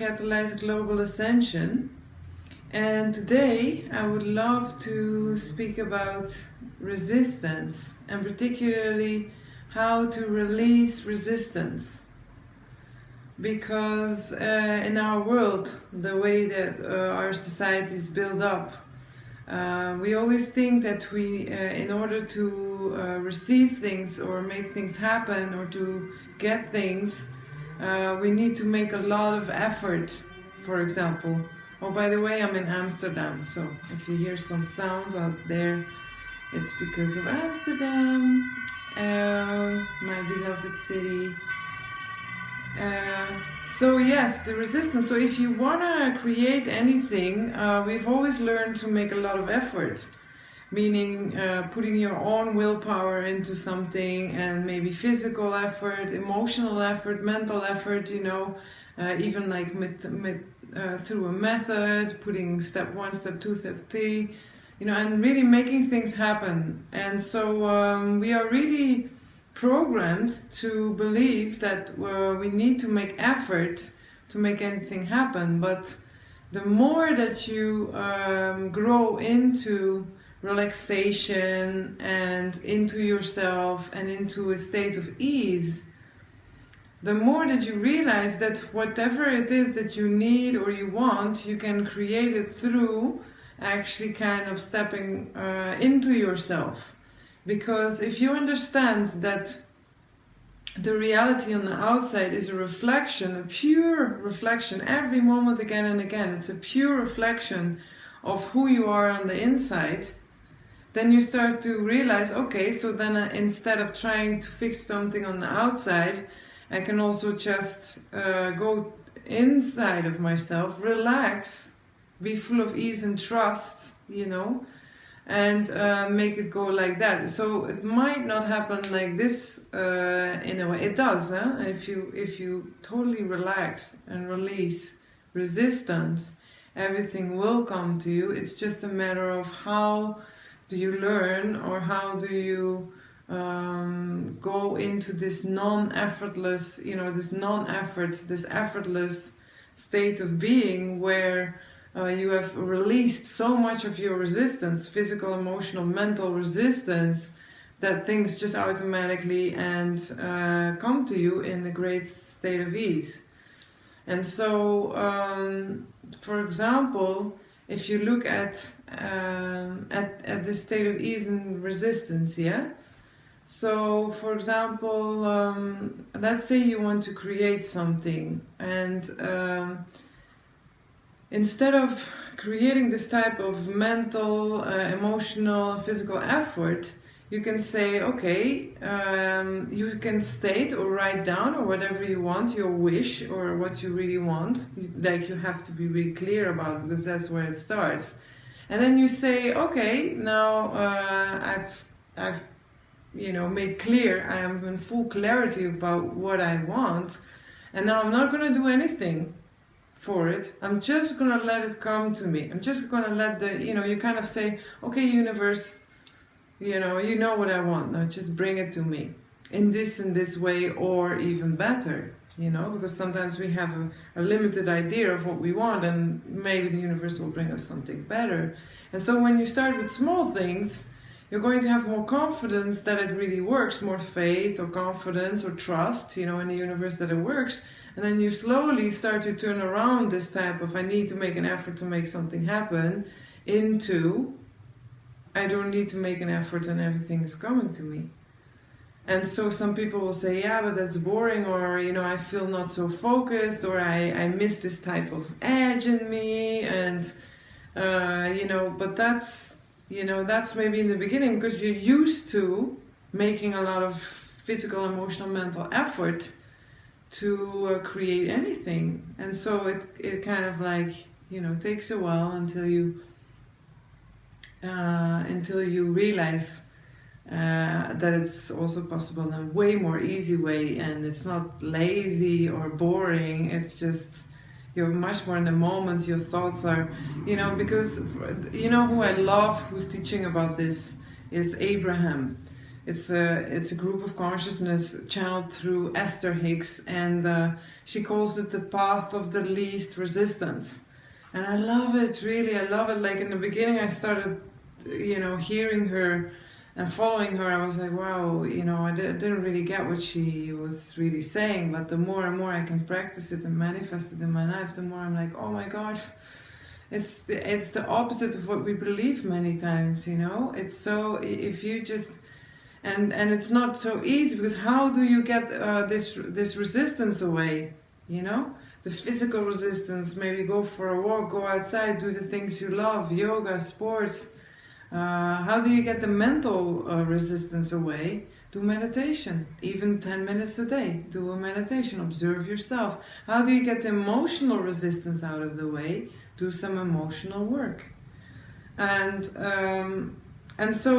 catalyze global ascension. And today I would love to speak about resistance, and particularly how to release resistance. Because in our world, the way that our society is built up, we always think that we, in order to receive things or make things happen or to get things, we need to make a lot of effort, for example. Oh, by the way, I'm in Amsterdam, so if you hear some sounds out there, it's because of Amsterdam, my beloved city. So yes, the resistance. So if you want to create anything, we've always learned to make a lot of effort, meaning putting your own willpower into something, and maybe physical effort, emotional effort, mental effort, you know, even like through a method, putting step 1, step 2, step 3, you know, and really making things happen. And so we are really programmed to believe that we need to make effort to make anything happen. But the more that you grow into relaxation and into yourself and into a state of ease, the more that you realize that whatever it is that you need or you want, you can create it through actually kind of stepping into yourself. Because if you understand that the reality on the outside is a reflection, a pure reflection, every moment again and again, it's a pure reflection of who you are on the inside, then you start to realize, okay, so then instead of trying to fix something on the outside, I can also just go inside of myself, relax, be full of ease and trust, you know, and make it go like that. So it might not happen like this in a way. It does, huh? If you totally relax and release resistance, everything will come to you. It's just a matter of how do you learn, or how do you go into this non-effortless, you know, this effortless state of being where you have released so much of your resistance, physical, emotional, mental resistance, that things just automatically and come to you in a great state of ease. And so, for example, if you look at this state of ease and resistance, yeah. So, for example, let's say you want to create something, and instead of creating this type of mental, emotional, physical effort, you can say, okay, you can state or write down or whatever you want, your wish or what you really want. Like, you have to be really clear about it, because that's where it starts. And then you say, okay, now I've you know, made clear, I am in full clarity about what I want, and now I'm not going to do anything for it. I'm just going to let it come to me. I'm just going to let the, you know, you kind of say, okay, universe, you know what I want, now just bring it to me in this way, or even better, you know, because sometimes we have a limited idea of what we want, and maybe the universe will bring us something better. And so when you start with small things, you're going to have more confidence that it really works, more faith or confidence or trust, you know, in the universe that it works. And then you slowly start to turn around this type of, I need to make an effort to make something happen, into, I don't need to make an effort and everything is coming to me. And so some people will say, yeah, but that's boring, or, you know, I feel not so focused, or I miss this type of edge in me, and, you know, but that's, you know, that's maybe in the beginning because you're used to making a lot of physical, emotional, mental effort to create anything. And so it kind of like, you know, takes a while until you realize that it's also possible in a way more easy way, and it's not lazy or boring. It's just, you're much more in the moment. Your thoughts are, you know, because, you know, who I love, who's teaching about this, is Abraham. it's a group of consciousness channeled through Esther Hicks, and she calls it the path of the least resistance. And I love it, really, I love it. Like in the beginning I started, hearing her and following her, I was like, wow, I didn't really get what she was really saying, but the more and more I can practice it and manifest it in my life, the more I'm like, oh my God, it's the opposite of what we believe many times, It's so, if you just, and it's not so easy, because how do you get this resistance away, The physical resistance, maybe go for a walk, go outside, do the things you love, yoga, sports. How do you get the mental resistance away? Do meditation, even 10 minutes a day. Do a meditation, observe yourself. How do you get the emotional resistance out of the way? Do some emotional work. And so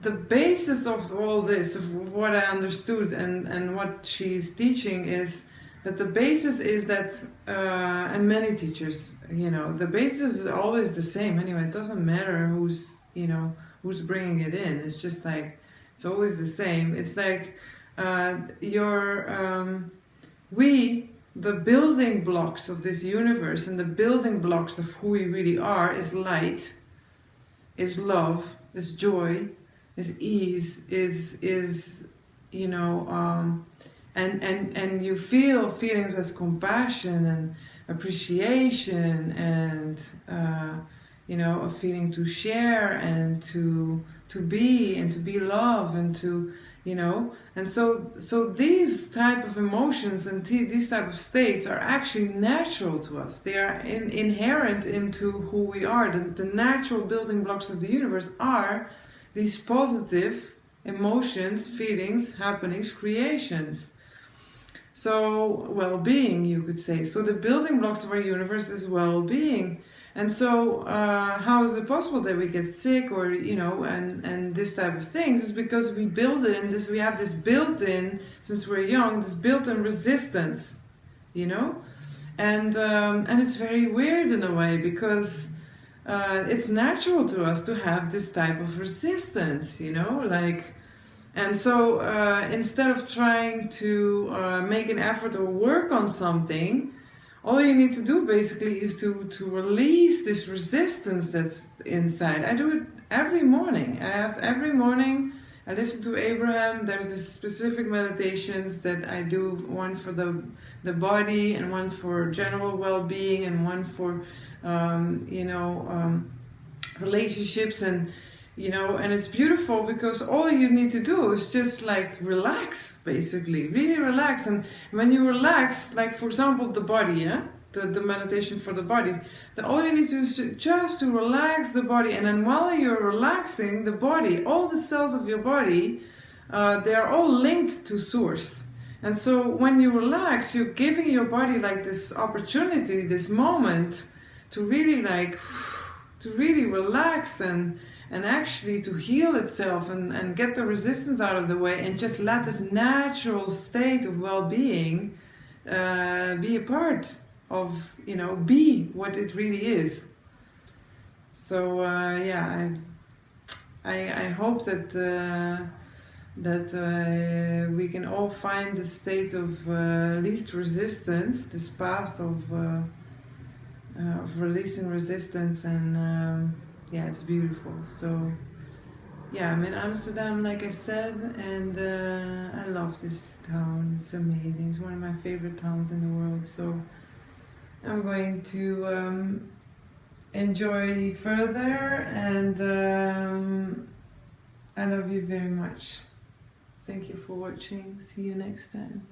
the basis of all this, of what I understood and what she's teaching, is that the basis is that, and many teachers, the basis is always the same anyway. It doesn't matter who's bringing it in. It's just like, it's always the same. It's like the building blocks of this universe, and the building blocks of who we really are, is light, is love, is joy, is ease, is and you feel feelings as compassion and appreciation and a feeling to share and to be love and to and so these type of emotions and these type of states are actually natural to us. They are inherent into who we are. The natural building blocks of the universe are these positive emotions, feelings, happenings, creations. So well-being, you could say. So the building blocks of our universe is well-being. And so how is it possible that we get sick or, and this type of things? Is because we have this built-in, since we're young, this built-in resistance, And it's very weird in a way, because it's natural to us to have this type of resistance, And so instead of trying to make an effort or work on something, all you need to do basically is to release this resistance that's inside. I do it every morning. Every morning I listen to Abraham. There's this specific meditations that I do, one for the body and one for general well-being and one for relationships and it's beautiful because all you need to do is just like relax, basically, really relax. And when you relax, like for example the body, the meditation for the body, all you need to do is just to relax the body. And then while you're relaxing the body, all the cells of your body, they are all linked to source. And so when you relax, you're giving your body like this opportunity, this moment to really relax and actually to heal itself and get the resistance out of the way and just let this natural state of well-being be a part of, be what it really is. So I hope that we can all find the state of least resistance, this path of releasing resistance, and it's beautiful. So I'm in Amsterdam, like I said, and I love this town. It's amazing. It's one of my favorite towns in the world. So I'm going to enjoy further, and I love you very much. Thank you for watching. See you next time.